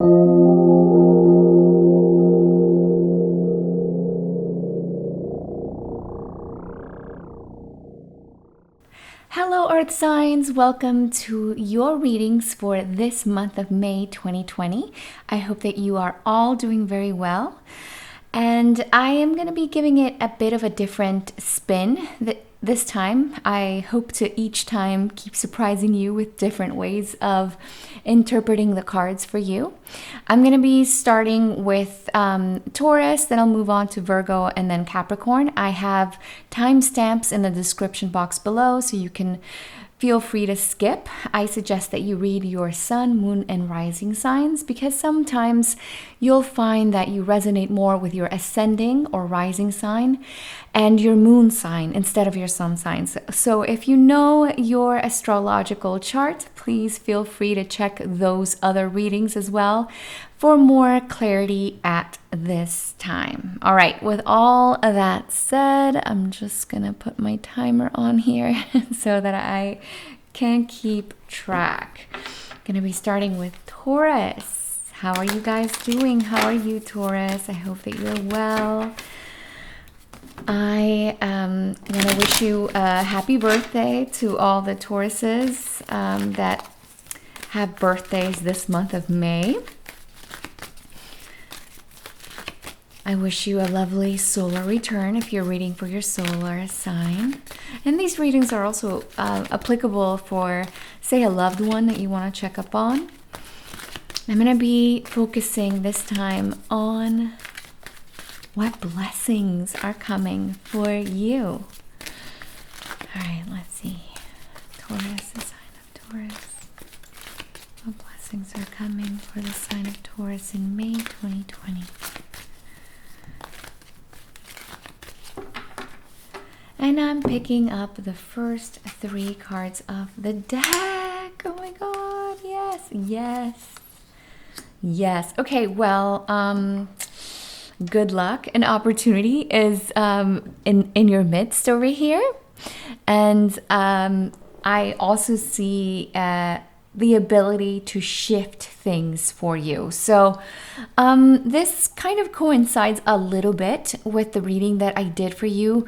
Hello, Earth signs. Welcome to your readings for this month of May 2020. I hope that you are all doing very well. And I am going to be giving it a bit of a different spin this time. I hope to each time keep surprising you with different ways of interpreting the cards for you. I'm going to be starting with Taurus, then I'll move on to Virgo and then Capricorn. I have timestamps in the description box below, so you can feel free to skip. I suggest that you read your sun, moon, and rising signs because sometimes you'll find that you resonate more with your ascending or rising sign and your moon sign instead of your sun signs. So if you know your astrological chart, please feel free to check those other readings as well for more clarity at this time. All right, with all of that said, I'm just gonna put my timer on here so that I can keep track. Gonna be starting with Taurus. How are you guys doing? How are you, Taurus? I hope that you're well. I am gonna wish you a happy birthday to all the Tauruses that have birthdays this month of May. I wish you a lovely solar return if you're reading for your solar sign. And these readings are also applicable for, say, a loved one that you want to check up on. I'm going to be focusing this time on what blessings are coming for you. All right, let's see. Taurus, the sign of Taurus. What blessings are coming for the sign of Taurus in May 2020? And I'm picking up the first 3 cards of the deck. Oh my god, yes. Okay, well, good luck and opportunity is in your midst over here. And I also see the ability to shift things for you. So this kind of coincides a little bit with the reading that I did for you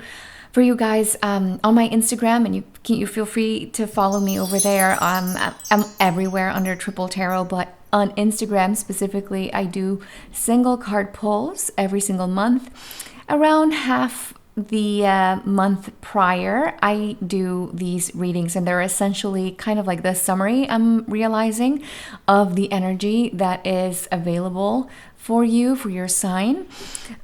guys on my Instagram, and you feel free to follow me over there. I'm everywhere under Triple Tarot, but on Instagram specifically, I do single card pulls every single month. Around half the month prior, I do these readings, and they're essentially kind of like the summary, I'm realizing, of the energy that is available for you, for your sign.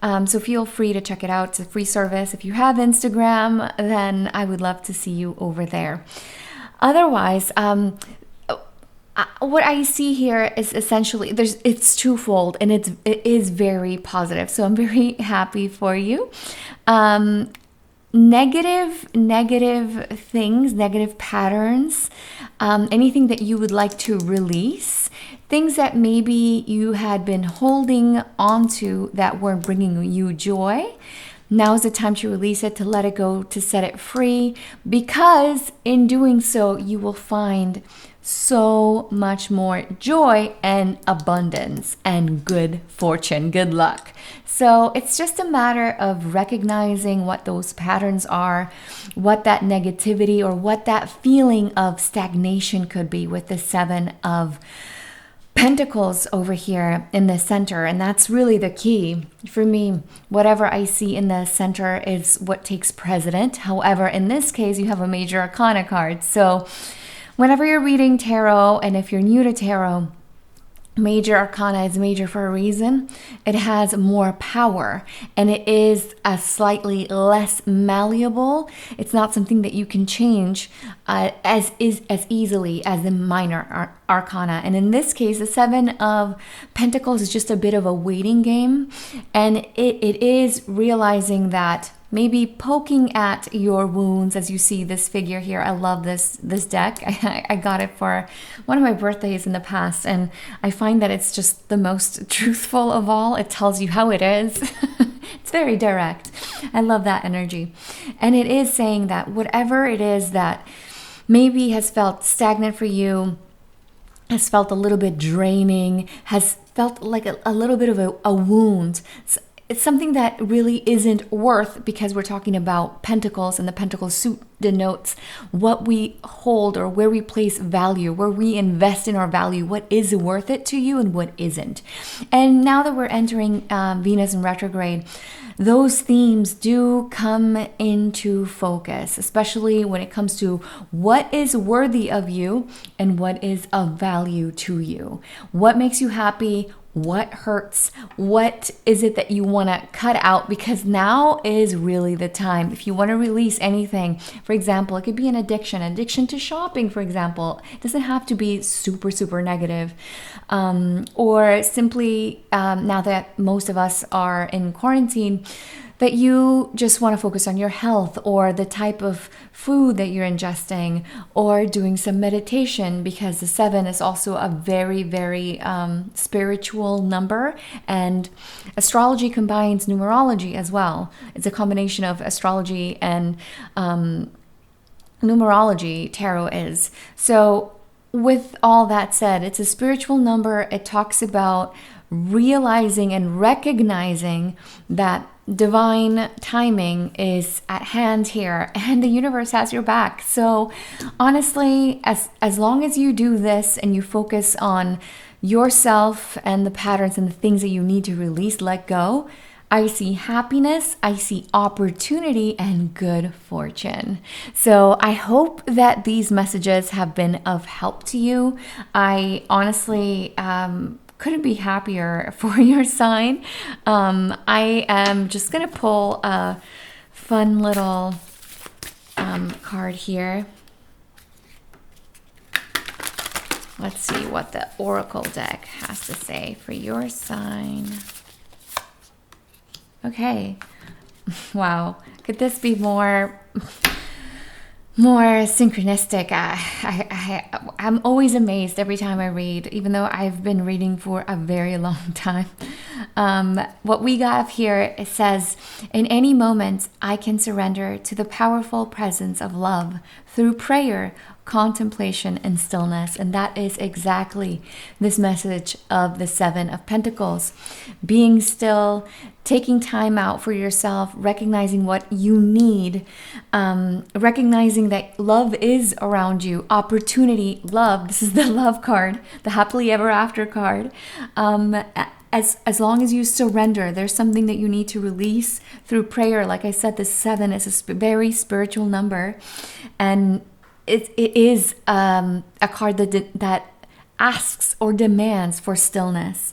So feel free to check it out. It's a free service. If you have Instagram, then I would love to see you over there. Otherwise, what I see here is essentially it's twofold, and it is very positive. So I'm very happy for you. Negative things, negative patterns, anything that you would like to release, things that maybe you had been holding onto that weren't bringing you joy. Now is the time to release it, to let it go, to set it free, because in doing so, you will find so much more joy and abundance and good fortune, good luck. So it's just a matter of recognizing what those patterns are, what that negativity or what that feeling of stagnation could be with the 7 of Pentacles over here in the center. And that's really the key for me. Whatever I see in the center is what takes precedent. However, in this case, you have a major arcana card. So whenever you're reading tarot, and if you're new to tarot, major arcana is major for a reason. It has more power, and it is a slightly less malleable. It's not something that you can change as easily as the minor arcana. And in this case, the 7 of Pentacles is just a bit of a waiting game, and it is realizing that maybe poking at your wounds, as you see this figure here. I love this deck. I got it for one of my birthdays in the past, and I find that it's just the most truthful of all. It tells you how it is. It's very direct. I love that energy. And it is saying that whatever it is that maybe has felt stagnant for you, has felt a little bit draining, has felt like a little bit of a wound. It's something that really isn't worth, because we're talking about pentacles, and the pentacle suit denotes what we hold or where we place value, where we invest in our value, what is worth it to you and what isn't. And now that we're entering Venus in retrograde, those themes do come into focus, especially when it comes to what is worthy of you and what is of value to you. What makes you happy? What hurts? What is it that you want to cut out? Because now is really the time. If you want to release anything, for example, it could be an addiction to shopping, for example. It doesn't have to be super, super negative. Or simply, now that most of us are in quarantine, that you just want to focus on your health, or the type of food that you're ingesting, or doing some meditation, because the 7 is also a very, very spiritual number, and astrology combines numerology as well. It's a combination of astrology and numerology, tarot is. So with all that said, it's a spiritual number. It talks about realizing and recognizing that divine timing is at hand here, and the universe has your back. So honestly, as long as you do this and you focus on yourself and the patterns and the things that you need to release, let go, I see happiness, I see opportunity, and good fortune. So I hope that these messages have been of help to you. I honestly couldn't be happier for your sign. I am just gonna pull a fun little card here. Let's see what the Oracle deck has to say for your sign. Okay. Wow. Could this be more synchronistic? I'm always amazed every time I read, even though I've been reading for a very long time. What we got here, it says, in any moment, I can surrender to the powerful presence of love through prayer, contemplation, and stillness. And that is exactly this message of the 7 of Pentacles. Being still, taking time out for yourself, recognizing what you need, recognizing that love is around you, opportunity, love. This is the love card, the happily ever after card. As long as you surrender, there's something that you need to release through prayer. Like I said, the 7 is a very spiritual number, and it is a card that asks or demands for stillness.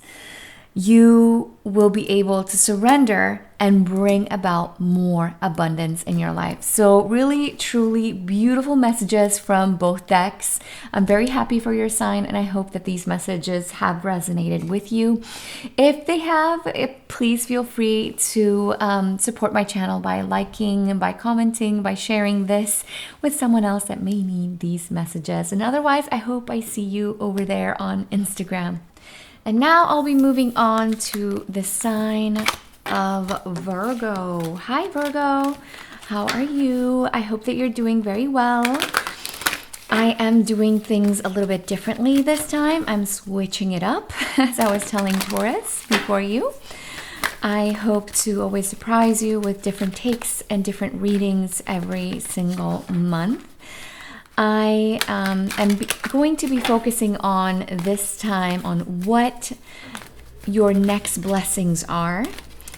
You will be able to surrender and bring about more abundance in your life. So really, truly beautiful messages from both decks. I'm very happy for your sign, and I hope that these messages have resonated with you. If they have, please feel free to support my channel by liking, by commenting, by sharing this with someone else that may need these messages. And otherwise, I hope I see you over there on Instagram. And now I'll be moving on to the sign of Virgo. Hi, Virgo. How are you? I hope that you're doing very well. I am doing things a little bit differently this time. I'm switching it up, as I was telling Taurus before you. I hope to always surprise you with different takes and different readings every single month. I am going to be focusing on this time on what your next blessings are,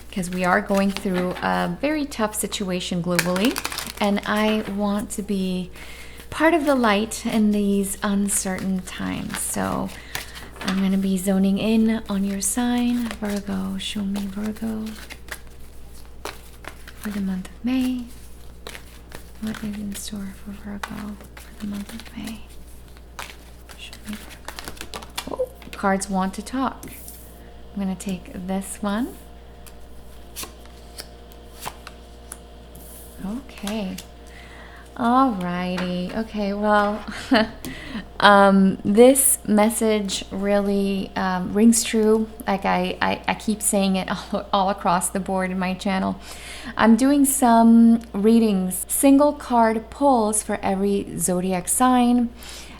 because we are going through a very tough situation globally, and I want to be part of the light in these uncertain times. So I'm going to be zoning in on your sign, Virgo. Show me, Virgo, for the month of May. What is in store for Virgo for the month of May? Show me, Virgo. Oh, cards want to talk. I'm going to take this one. Okay. Alrighty. Okay, well, this message really rings true. Like I keep saying it all across the board in my channel. I'm doing some readings, single card pulls for every zodiac sign.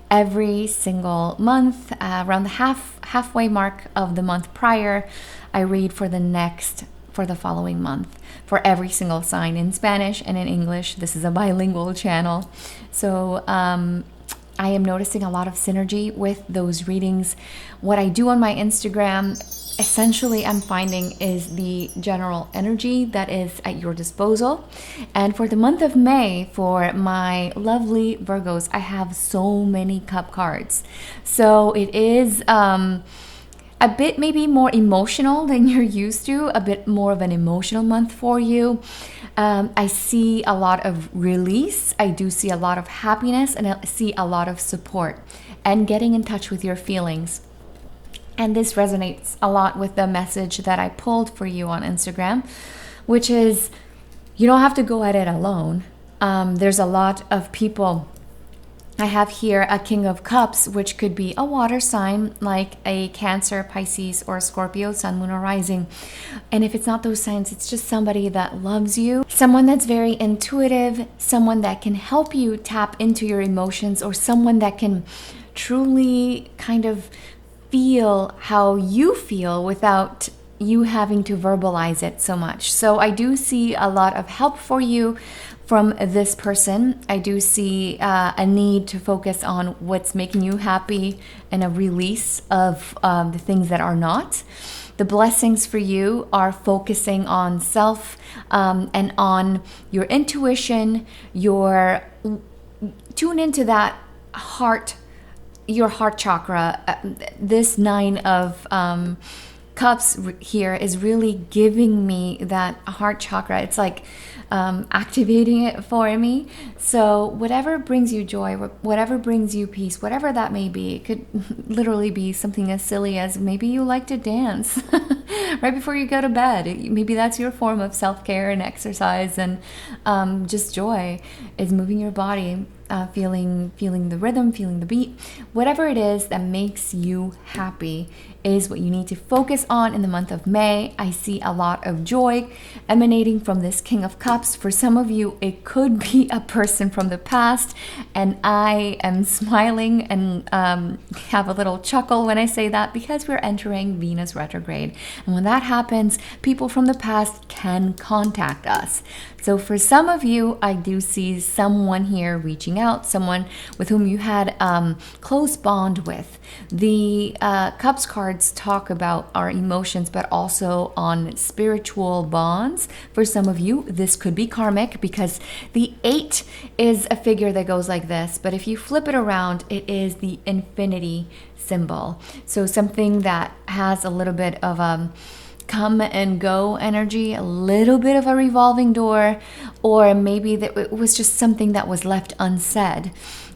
every single month. Around the halfway mark of the month prior, I read for the following month for every single sign in Spanish and in English. This is a bilingual channel. So I am noticing a lot of synergy with those readings. What I do on my Instagram, essentially I'm finding, is the general energy that is at your disposal. And for the month of May, for my lovely Virgos, I have so many cup cards. So it is a bit maybe more emotional than you're used to, a bit more of an emotional month for you. I see a lot of release. I do see a lot of happiness, and I see a lot of support and getting in touch with your feelings. And this resonates a lot with the message that I pulled for you on Instagram, which is you don't have to go at it alone. There's a lot of people. I have here a King of Cups, which could be a water sign like a Cancer, Pisces, or a Scorpio, Sun, Moon, or Rising. And if it's not those signs, it's just somebody that loves you, someone that's very intuitive, someone that can help you tap into your emotions, or someone that can truly kind of feel how you feel without you having to verbalize it so much. So I do see a lot of help for you from this person. I do see a need to focus on what's making you happy and a release of the things that are not. The blessings for you are focusing on self and on your intuition, tune into that heart, your heart chakra. This 9 of Cups here is really giving me that heart chakra. It's like activating it for me. So whatever brings you joy, whatever brings you peace, whatever that may be, it could literally be something as silly as maybe you like to dance right before you go to bed. Maybe that's your form of self-care and exercise, and just joy is moving your body, feeling the rhythm, feeling the beat. Whatever it is that makes you happy is what you need to focus on in the month of May. I see a lot of joy emanating from this King of Cups. For some of you, it could be a person from the past, and I am smiling and have a little chuckle when I say that, because we're entering Venus retrograde. And when that happens, people from the past can contact us. So for some of you, I do see someone here reaching out, someone with whom you had close bond with. The Cups cards talk about our emotions, but also on spiritual bonds. For some of you, this could be karmic, because the 8 is a figure that goes like this. But if you flip it around, it is the infinity symbol. So something that has a little bit of come and go energy, a little bit of a revolving door, or maybe that it was just something that was left unsaid.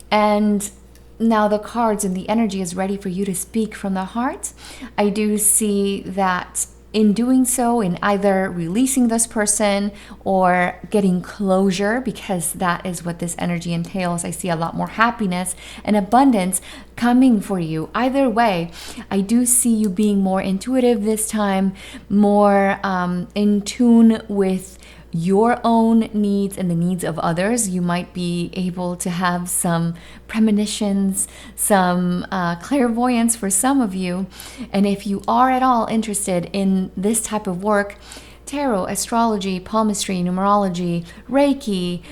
And now the cards and the energy is ready for you to speak from the heart. I do see that in doing so, in either releasing this person or getting closure, because that is what this energy entails. I see a lot more happiness and abundance coming for you. Either way, I do see you being more intuitive this time, more in tune with your own needs and the needs of others. You might be able to have some premonitions, some clairvoyance for some of you. And if you are at all interested in this type of work, tarot, astrology, palmistry, numerology, Reiki,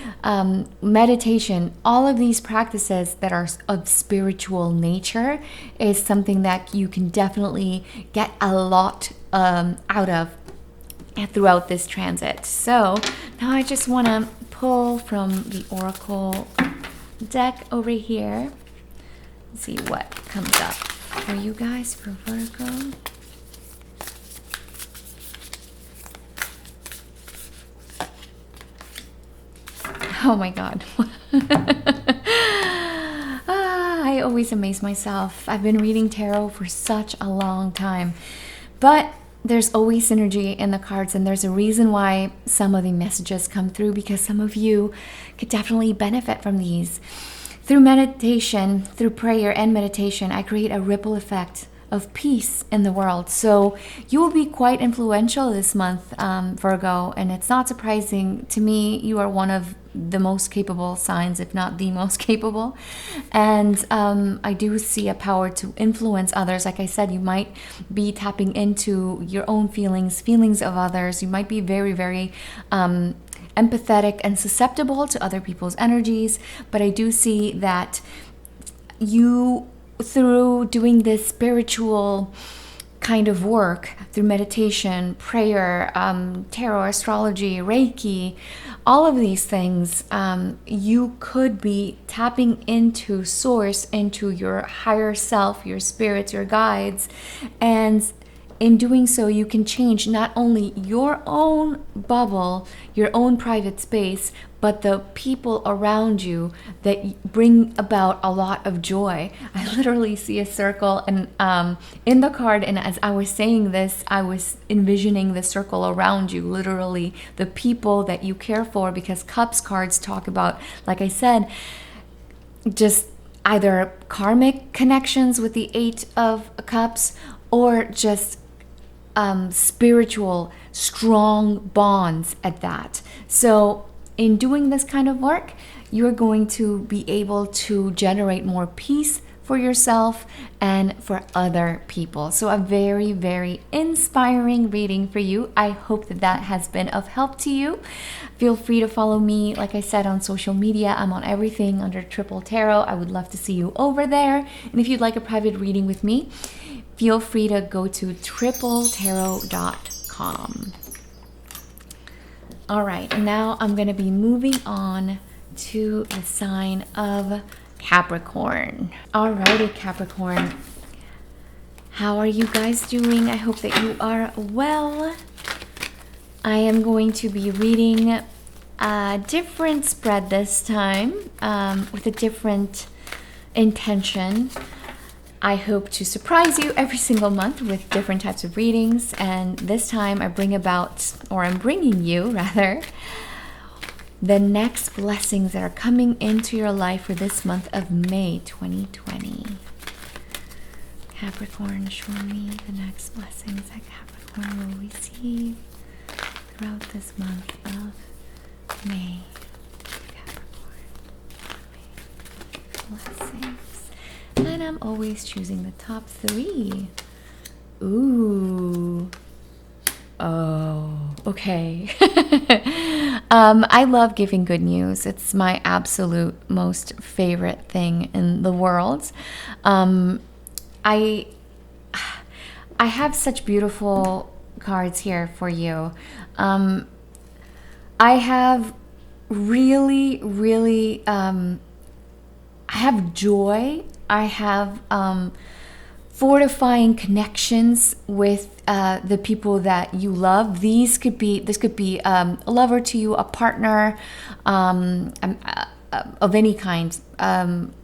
meditation, all of these practices that are of spiritual nature is something that you can definitely get a lot out of throughout this transit. So now I just want to pull from the Oracle deck over here. Let's see what comes up for you guys for Virgo. Oh my God. I always amaze myself. I've been reading tarot for such a long time, but there's always synergy in the cards, and there's a reason why some of the messages come through, because some of you could definitely benefit from these. Through meditation, through prayer and meditation, I create a ripple effect of peace in the world. So you will be quite influential this month, Virgo, and it's not surprising to me. You are one of the most capable signs, if not the most capable. And I do see a power to influence others. Like I said, you might be tapping into your own feelings of others. You might be very, very empathetic and susceptible to other people's energies. But I do see that you, through doing this spiritual kind of work, through meditation, prayer, tarot, astrology, Reiki, all of these things, you could be tapping into source, into your higher self, your spirits, your guides. And in doing so, you can change not only your own bubble, your own private space, but the people around you that bring about a lot of joy. I literally see a circle, and in the card, and as I was saying this, I was envisioning the circle around you, literally the people that you care for, because Cups cards talk about, like I said, just either karmic connections with the Eight of Cups, or just spiritual, strong bonds at that. So in doing this kind of work, you're going to be able to generate more peace for yourself and for other people. So a very, very inspiring reading for you. I hope that that has been of help to you. Feel free to follow me, like I said, on social media. I'm on everything under Triple Tarot. I would love to see you over there. And if you'd like a private reading with me, feel free to go to tripletarot.com. All right, now I'm going to be moving on to the sign of Capricorn. Alrighty, Capricorn. How are you guys doing? I hope that you are well. I am going to be reading a different spread this time, with a different intention. I hope to surprise you every single month with different types of readings, and this time I'm bringing you rather, the next blessings that are coming into your life for this month of May 2020. Capricorn, show me the next blessings that Capricorn will receive throughout this month of May. Capricorn, blessings. And I'm always choosing the top 3. Ooh. Oh, okay. I love giving good news. It's my absolute most favorite thing in the world. I have such beautiful cards here for you. I have really, really, I have joy. I have fortifying connections with the people that you love. This could be a lover to you, a partner of any kind,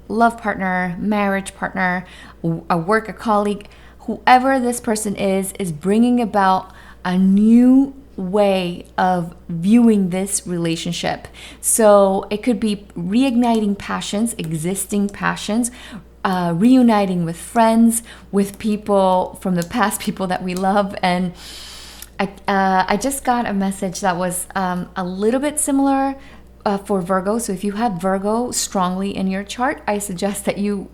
love partner, marriage partner, a colleague. Whoever this person is bringing about a new way of viewing this relationship. So it could be reigniting passions, existing passions, reuniting with friends, with people from the past, people that we love. And I just got a message that was a little bit similar for Virgo. So if you have Virgo strongly in your chart, I suggest that you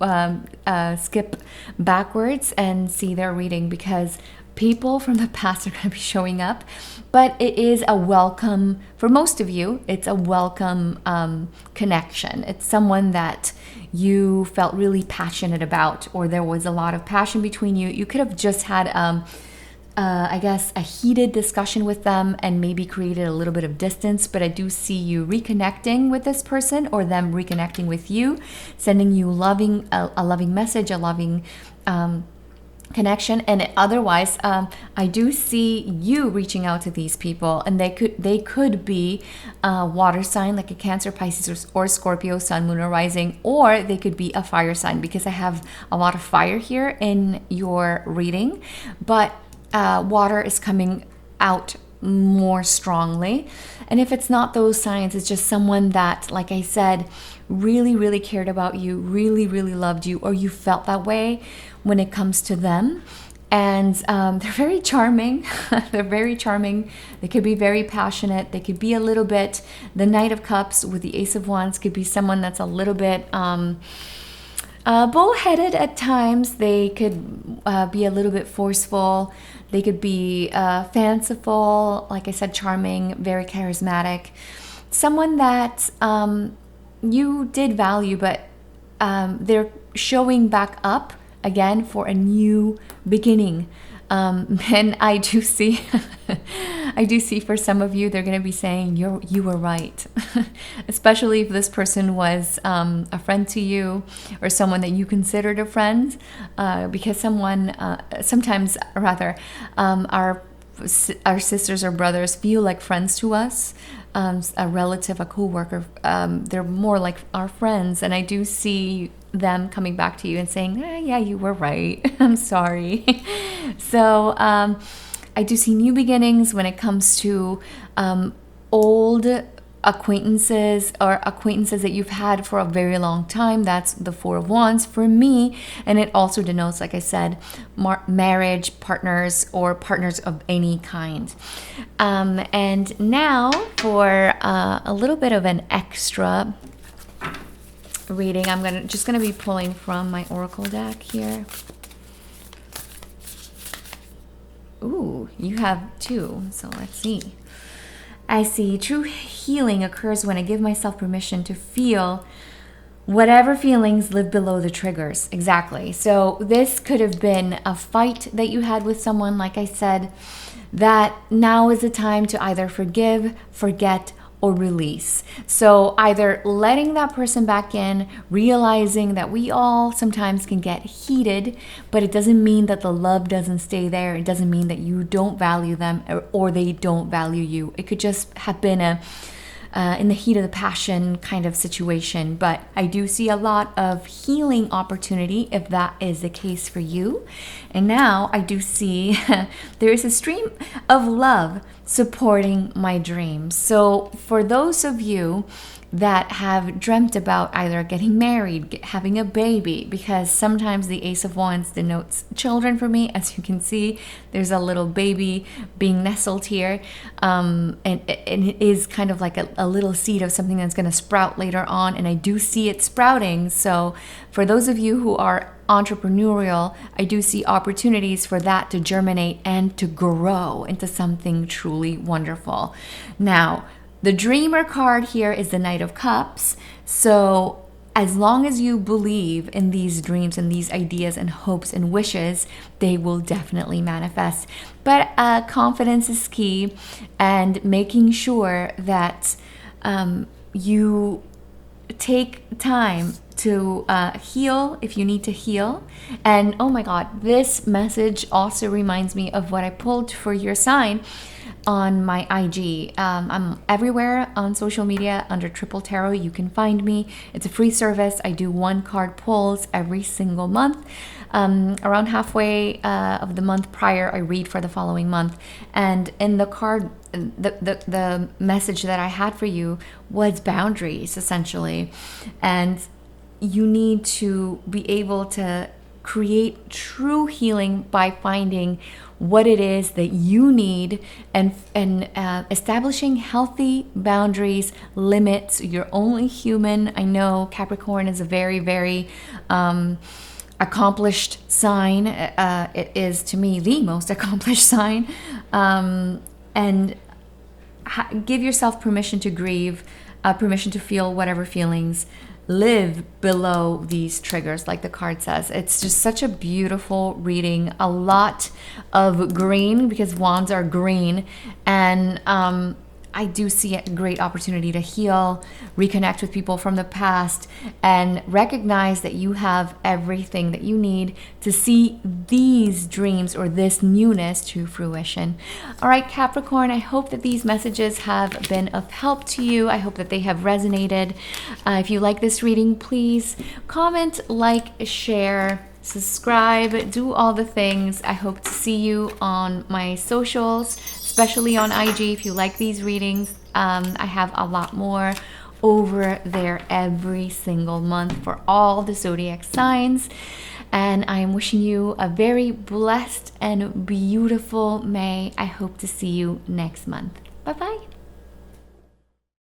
skip backwards and see their reading, because people from the past are going to be showing up. But it is a welcome, for most of you, it's a welcome connection. It's someone that you felt really passionate about, or there was a lot of passion between you. You could have just had, I guess, a heated discussion with them and maybe created a little bit of distance. But I do see you reconnecting with this person, or them reconnecting with you, sending you a loving message, a loving connection. And otherwise, I do see you reaching out to these people, and they could be water sign, like a Cancer, Pisces, or Scorpio, Sun, Moon, or Rising, or they could be a fire sign, because I have a lot of fire here in your reading. But water is coming out more strongly. And if it's not those signs, it's just someone that, like I said, really, really cared about you, really, really loved you, or you felt that way when it comes to them. And they're very charming. They're very charming. They could be very passionate. They could be a little bit, the Knight of Cups with the Ace of Wands could be someone that's a little bit bullheaded at times. They could be a little bit forceful. They could be fanciful, like I said, charming, very charismatic. Someone that you did value, but they're showing back up again for a new beginning. And I do see, I do see for some of you, they're going to be saying you were right, especially if this person was a friend to you or someone that you considered a friend, because someone, sometimes rather, our sisters or brothers feel like friends to us. A relative, a co-worker, they're more like our friends, and I do see them coming back to you and saying, yeah, you were right. I'm sorry. So I do see new beginnings when it comes to old acquaintances or acquaintances that you've had for a very long time. That's the Four of Wands for me. And it also denotes, like I said, marriage, partners, or partners of any kind. And now for a little bit of an extra reading, I'm just gonna be pulling from my oracle deck here. Ooh, you have two, so let's see. I see true healing occurs when I give myself permission to feel whatever feelings live below the triggers. Exactly. So this could have been a fight that you had with someone, like I said, that now is the time to either forgive, forget, or release. So either letting that person back in, realizing that we all sometimes can get heated, but it doesn't mean that the love doesn't stay there. It doesn't mean that you don't value them or they don't value you. It could just have been a in the heat of the passion kind of situation. But I do see a lot of healing opportunity if that is the case for you. And now I do see there is a stream of love supporting my dreams. So for those of you that have dreamt about either getting married, having a baby, because sometimes the Ace of Wands denotes children for me. As you can see, there's a little baby being nestled here. And it is kind of like a little seed of something that's going to sprout later on. And I do see it sprouting. So for those of you who are entrepreneurial, I do see opportunities for that to germinate and to grow into something truly wonderful. Now, the dreamer card here is the Knight of Cups. So as long as you believe in these dreams and these ideas and hopes and wishes, they will definitely manifest. But confidence is key, and making sure that you take time to heal if you need to heal. And oh my God, this message also reminds me of what I pulled for your sign on my IG. I'm everywhere on social media under Triple Tarot. You can find me. It's a free service. I do 1 card pulls every single month. Around halfway of the month prior, I read for the following month. And in the card, the message that I had for you was boundaries, essentially. And you need to be able to create true healing by finding what it is that you need and establishing healthy boundaries, limits. You're only human. I know Capricorn is a very, very accomplished sign. It is, to me, the most accomplished sign. And give yourself permission to grieve, permission to feel whatever feelings live below these triggers, like the card says. It's just such a beautiful reading. A lot of green, because wands are green, and I do see a great opportunity to heal, reconnect with people from the past, and recognize that you have everything that you need to see these dreams or this newness to fruition. All right, Capricorn, I hope that these messages have been of help to you. I hope that they have resonated. If you like this reading, please comment, like, share, subscribe, do all the things. I hope to see you on my socials, especially on IG. If you like these readings, I have a lot more over there every single month for all the zodiac signs. And I am wishing you a very blessed and beautiful May. I hope to see you next month. Bye bye.